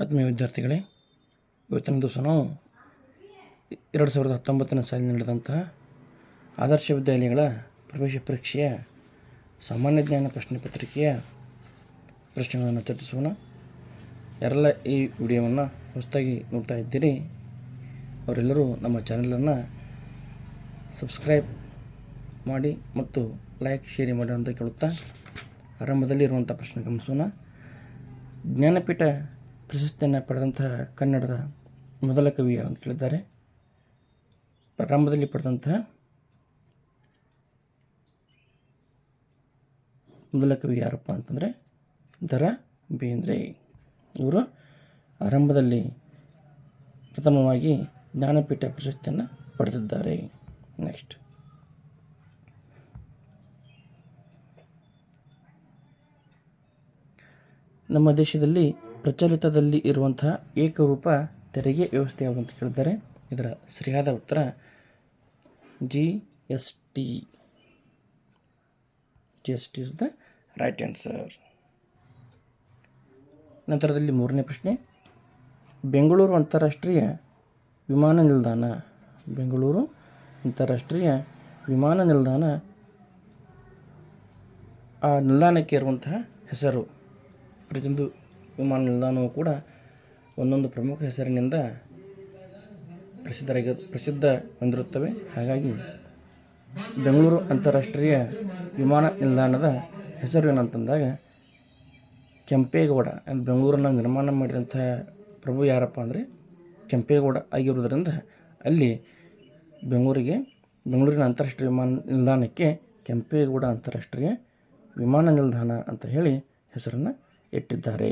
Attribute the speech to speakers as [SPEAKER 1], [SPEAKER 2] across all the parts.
[SPEAKER 1] ಆತ್ಮೀಯ ವಿದ್ಯಾರ್ಥಿಗಳೇ, ಇವತ್ತಿನ ದಿವಸ ನಾವು 2019 ಸಾಲಿನಲ್ಲಿ ನಡೆದಂತಹ ಆದರ್ಶ ವಿದ್ಯಾಲಯಗಳ ಪ್ರವೇಶ ಪರೀಕ್ಷೆಯ ಸಾಮಾನ್ಯ ಜ್ಞಾನ ಪ್ರಶ್ನೆ ಪತ್ರಿಕೆಯ ಪ್ರಶ್ನೆಗಳನ್ನು ಚರ್ಚಿಸೋಣ. ಯಾರೆಲ್ಲ ಈ ವಿಡಿಯೋವನ್ನು ಹೊಸದಾಗಿ ನೋಡ್ತಾ ಇದ್ದೀರಿ ಅವರೆಲ್ಲರೂ ನಮ್ಮ ಚಾನಲನ್ನು ಸಬ್ಸ್ಕ್ರೈಬ್ ಮಾಡಿ ಮತ್ತು ಲೈಕ್ ಶೇರ್ ಮಾಡಿ ಅಂತ ಕೇಳುತ್ತಾ ಆರಂಭದಲ್ಲಿ ಇರುವಂಥ ಪ್ರಶ್ನೆ ಗಮನಿಸೋಣ. ಜ್ಞಾನಪೀಠ ಪ್ರಶಸ್ತಿಯನ್ನು ಪಡೆದಂತಹ ಕನ್ನಡದ ಮೊದಲ ಕವಿ ಯಾರು ಅಂತ ಕೇಳಿದ್ದಾರೆ. ಪ್ರಾರಂಭದಲ್ಲಿ ಪಡೆದಂತಹ ಮೊದಲ ಕವಿ ಯಾರಪ್ಪ ಅಂತಂದರೆ ದ.ರಾ ಬೇಂದ್ರೆ. ಇವರು ಆರಂಭದಲ್ಲಿ ಪ್ರಥಮವಾಗಿ ಜ್ಞಾನಪೀಠ ಪ್ರಶಸ್ತಿಯನ್ನು ಪಡೆದಿದ್ದಾರೆ. ನೆಕ್ಸ್ಟ್, ನಮ್ಮ ದೇಶದಲ್ಲಿ ಪ್ರಚಲಿತದಲ್ಲಿ ಇರುವಂತಹ ಏಕರೂಪ ತೆರಿಗೆ ವ್ಯವಸ್ಥೆ ಯಾವುದು ಅಂತ ಕೇಳಿದ್ದಾರೆ. ಇದರ ಸರಿಯಾದ ಉತ್ತರ GST. GST is the right answer. ನಂತರದಲ್ಲಿ ಮೂರನೇ ಪ್ರಶ್ನೆ, ಬೆಂಗಳೂರು ಅಂತಾರಾಷ್ಟ್ರೀಯ ವಿಮಾನ ನಿಲ್ದಾಣ. ಬೆಂಗಳೂರು ಅಂತಾರಾಷ್ಟ್ರೀಯ ವಿಮಾನ ನಿಲ್ದಾಣ, ಆ ನಿಲ್ದಾಣಕ್ಕೆ ಇರುವಂತಹ ಹೆಸರು. ಪ್ರತಿಯೊಂದು ವಿಮಾನ ನಿಲ್ದಾಣವೂ ಕೂಡ ಒಂದೊಂದು ಪ್ರಮುಖ ಹೆಸರಿನಿಂದ ಪ್ರಸಿದ್ಧ ಹೊಂದಿರುತ್ತವೆ. ಹಾಗಾಗಿ ಬೆಂಗಳೂರು ಅಂತಾರಾಷ್ಟ್ರೀಯ ವಿಮಾನ ನಿಲ್ದಾಣದ ಹೆಸರು ಏನಂತಂದಾಗ ಕೆಂಪೇಗೌಡ. ಬೆಂಗಳೂರನ್ನು ನಿರ್ಮಾಣ ಮಾಡಿದಂಥ ಪ್ರಭು ಯಾರಪ್ಪ ಅಂದರೆ ಕೆಂಪೇಗೌಡ ಆಗಿರುವುದರಿಂದ ಅಲ್ಲಿ ಬೆಂಗಳೂರಿನ ಅಂತಾರಾಷ್ಟ್ರೀಯ ವಿಮಾನ ನಿಲ್ದಾಣಕ್ಕೆ ಕೆಂಪೇಗೌಡ ಅಂತಾರಾಷ್ಟ್ರೀಯ ವಿಮಾನ ನಿಲ್ದಾಣ ಅಂತ ಹೇಳಿ ಹೆಸರನ್ನು ಇಟ್ಟಿದ್ದಾರೆ.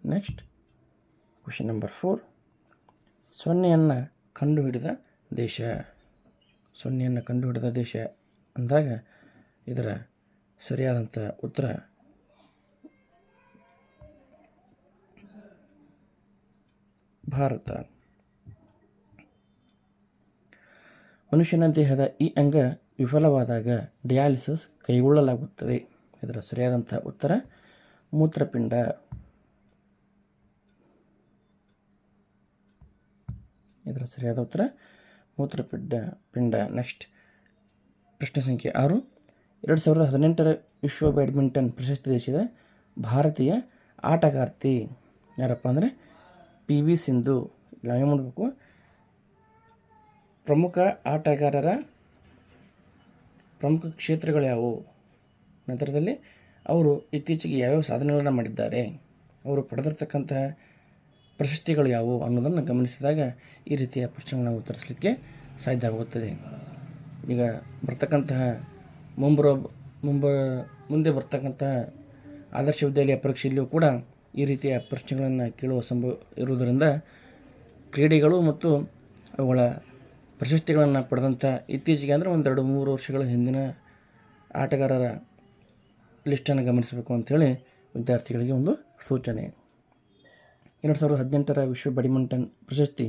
[SPEAKER 1] ನೆಕ್ಸ್ಟ್, ಕ್ವೆಶ್ಚನ್ ನಂಬರ್ 4, ಸೊನ್ನೆಯನ್ನು ಕಂಡುಹಿಡಿದ ದೇಶ. ಸೊನ್ನೆಯನ್ನು ಕಂಡುಹಿಡಿದ ದೇಶ ಅಂದಾಗ ಇದರ ಸರಿಯಾದಂಥ ಉತ್ತರ ಭಾರತ. ಮನುಷ್ಯನ ದೇಹದ ಈ ಅಂಗ ವಿಫಲವಾದಾಗ ಡಯಾಲಿಸಿಸ್ ಕೈಗೊಳ್ಳಲಾಗುತ್ತದೆ. ಇದರ ಸರಿಯಾದಂಥ ಉತ್ತರ ಮೂತ್ರಪಿಂಡ. ಇದರ ಸರಿಯಾದ ಉತ್ತರ ಮೂತ್ರಪಿಂಡ. ನೆಕ್ಸ್ಟ್, ಪ್ರಶ್ನೆ ಸಂಖ್ಯೆ 6, 2018 ವಿಶ್ವ ಬ್ಯಾಡ್ಮಿಂಟನ್ ಪ್ರಶಸ್ತಿ ದೇಶದ ಭಾರತೀಯ ಆಟಗಾರ್ತಿ ಯಾರಪ್ಪ ಅಂದರೆ PV ಸಿಂಧು. ನಾವೇ ಮಾಡಬೇಕು, ಪ್ರಮುಖ ಆಟಗಾರರ ಪ್ರಮುಖ ಕ್ಷೇತ್ರಗಳು ಯಾವುವು, ನಂತರದಲ್ಲಿ ಅವರು ಇತ್ತೀಚೆಗೆ ಯಾವ್ಯಾವ ಸಾಧನೆಗಳನ್ನು ಮಾಡಿದ್ದಾರೆ, ಅವರು ಪಡೆದಿರ್ತಕ್ಕಂತಹ ಪ್ರಶಸ್ತಿಗಳು ಯಾವುವು ಅನ್ನೋದನ್ನು ಗಮನಿಸಿದಾಗ ಈ ರೀತಿಯ ಪ್ರಶ್ನೆಗಳನ್ನು ಉತ್ತರಿಸಲಿಕ್ಕೆ ಸಾಧ್ಯವಾಗುತ್ತದೆ. ಈಗ ಬರ್ತಕ್ಕಂತಹ ಮುಂದೆ ಬರ್ತಕ್ಕಂತಹ ಆದರ್ಶ ವಿದ್ಯಾಲಯ ಪರೀಕ್ಷೆಯಲ್ಲಿಯೂ ಕೂಡ ಈ ರೀತಿಯ ಪ್ರಶ್ನೆಗಳನ್ನು ಕೇಳುವ ಸಂಭವ ಇರುವುದರಿಂದ ಕ್ರೀಡೆಗಳು ಮತ್ತು ಅವುಗಳ ಪ್ರಶಸ್ತಿಗಳನ್ನು ಪಡೆದಂಥ ಇತ್ತೀಚೆಗೆ ಅಂದರೆ 1-2-3 ವರ್ಷಗಳ ಹಿಂದಿನ ಆಟಗಾರರ ಲಿಸ್ಟನ್ನು ಗಮನಿಸಬೇಕು ಅಂಥೇಳಿ ವಿದ್ಯಾರ್ಥಿಗಳಿಗೆ ಒಂದು ಸೂಚನೆ. 2018 ವಿಶ್ವ ಬ್ಯಾಡ್ಮಿಂಟನ್ ಪ್ರಶಸ್ತಿ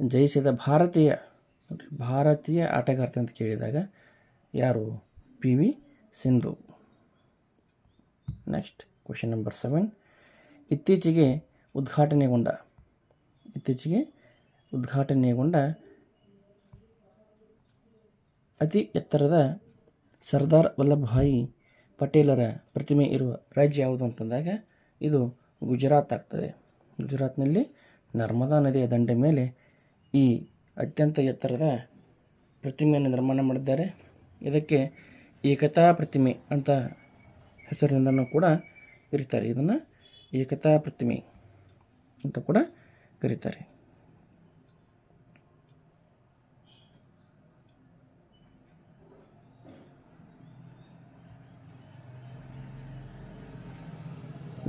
[SPEAKER 1] ಜಯಿಸಿದ ಭಾರತೀಯ ಆಟಗಾರ್ತಿ ಅಂತ ಕೇಳಿದಾಗ ಯಾರು? PV Sindhu. Next, question number 7, ಇತ್ತೀಚೆಗೆ ಉದ್ಘಾಟನೆಗೊಂಡ ಅತಿ ಎತ್ತರದ ಸರ್ದಾರ್ ವಲ್ಲಭಭಾಯಿ ಪಟೇಲರ ಪ್ರತಿಮೆ ಇರುವ ರಾಜ್ಯ ಯಾವುದು ಅಂತಂದಾಗ ಇದು ಗುಜರಾತ್ ಆಗ್ತದೆ. ಗುಜರಾತ್ನಲ್ಲಿ ನರ್ಮದಾ ನದಿಯ ದಂಡೆ ಮೇಲೆ ಈ ಅತ್ಯಂತ ಎತ್ತರದ ಪ್ರತಿಮೆಯನ್ನು ನಿರ್ಮಾಣ ಮಾಡಿದ್ದಾರೆ. ಇದಕ್ಕೆ ಏಕತಾ ಪ್ರತಿಮೆ ಅಂತ ಹೆಸರಿನಿಂದನೂ ಕೂಡ ಕರೀತಾರೆ. ಇದನ್ನು ಏಕತಾ ಪ್ರತಿಮೆ ಅಂತ ಕೂಡ ಕರೀತಾರೆ.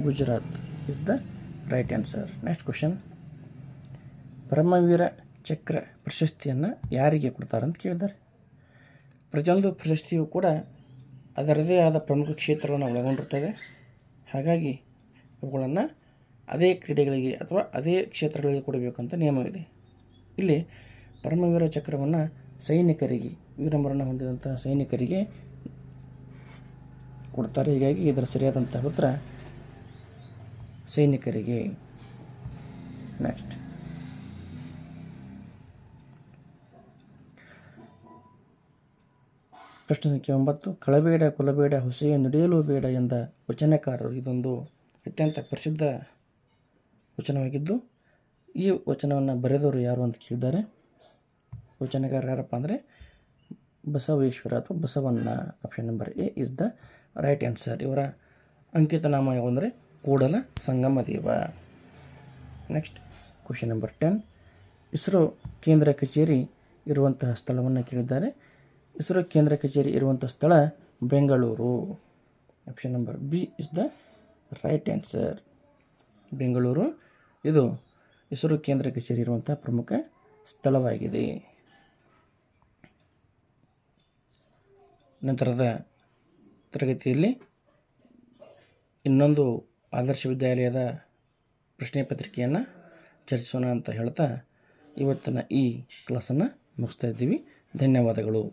[SPEAKER 1] Gujarat is the right answer. Next question, Paramvir Chakra ಪ್ರಶಸ್ತಿಯನ್ನು ಯಾರಿಗೆ ಕೊಡ್ತಾರೆ ಅಂತ ಕೇಳಿದ್ದಾರೆ. ಪ್ರತಿಯೊಂದು ಪ್ರಶಸ್ತಿಯು ಕೂಡ ಅದರದೇ ಆದ ಪ್ರಮುಖ ಕ್ಷೇತ್ರಗಳನ್ನು ಒಳಗೊಂಡಿರ್ತವೆ. ಹಾಗಾಗಿ ಅವುಗಳನ್ನು ಅದೇ ಕ್ರೀಡೆಗಳಿಗೆ ಅಥವಾ ಅದೇ ಕ್ಷೇತ್ರಗಳಿಗೆ ಕೊಡಬೇಕಂತ ನಿಯಮವಿದೆ. ಇಲ್ಲಿ ಪರಮವೀರ ಚಕ್ರವನ್ನು ಸೈನಿಕರಿಗೆ, ವೀರಮರಣ ಹೊಂದಿದಂತಹ ಸೈನಿಕರಿಗೆ ಕೊಡ್ತಾರೆ. ಹೀಗಾಗಿ ಇದರ ಸರಿಯಾದಂಥ ಉತ್ತರ ಸೈನಿಕರಿಗೆ. ನೆಕ್ಸ್ಟ್, ಪ್ರಶ್ನೆ ಸಂಖ್ಯೆ 9. ಕಳಬೇಡ ಕೊಲಬೇಡ ಹೊಸೆಯ ನುಡಿಯಲು ಬೇಡ ಎಂದ ವಚನಕಾರರು. ಇದೊಂದು ಅತ್ಯಂತ ಪ್ರಸಿದ್ಧ ವಚನವಾಗಿದ್ದು ಈ ವಚನವನ್ನು ಬರೆದವರು ಯಾರು ಅಂತ ಕೇಳಿದ್ದಾರೆ. ವಚನಕಾರ ಯಾರಪ್ಪ ಅಂದರೆ ಬಸವೇಶ್ವರ ಅಥವಾ Basavanna. Option number A is the right answer. ಇವರ ಅಂಕಿತ ನಾಮ ಯಾವ ಅಂದರೆ Kudala Sangama Deva. Next, question number 10. ISRO ಕೇಂದ್ರ ಕಚೇರಿ ಇರುವಂತಹ ಸ್ಥಳವನ್ನು ಕೇಳಿದ್ದಾರೆ. ಇಸ್ರೋ ಕೇಂದ್ರ ಕಚೇರಿ ಇರುವಂಥ ಸ್ಥಳ Bengaluru. Option number B is the right answer. Bengaluru ಇದು ಇಸ್ರೋ ಕೇಂದ್ರ ಕಚೇರಿ ಇರುವಂಥ ಪ್ರಮುಖ ಸ್ಥಳವಾಗಿದೆ. ನಂತರದ ತರಗತಿಯಲ್ಲಿ ಇನ್ನೊಂದು ಆದರ್ಶ ವಿದ್ಯಾಲಯದ ಪ್ರಶ್ನೆ ಪತ್ರಿಕೆಯನ್ನು ಚರ್ಚಿಸೋಣ ಅಂತ ಹೇಳ್ತಾ ಇವತ್ತಿನ ಈ ಕ್ಲಾಸನ್ನು ಮುಗಿಸ್ತಾ ಇದ್ದೀವಿ. ಧನ್ಯವಾದಗಳು.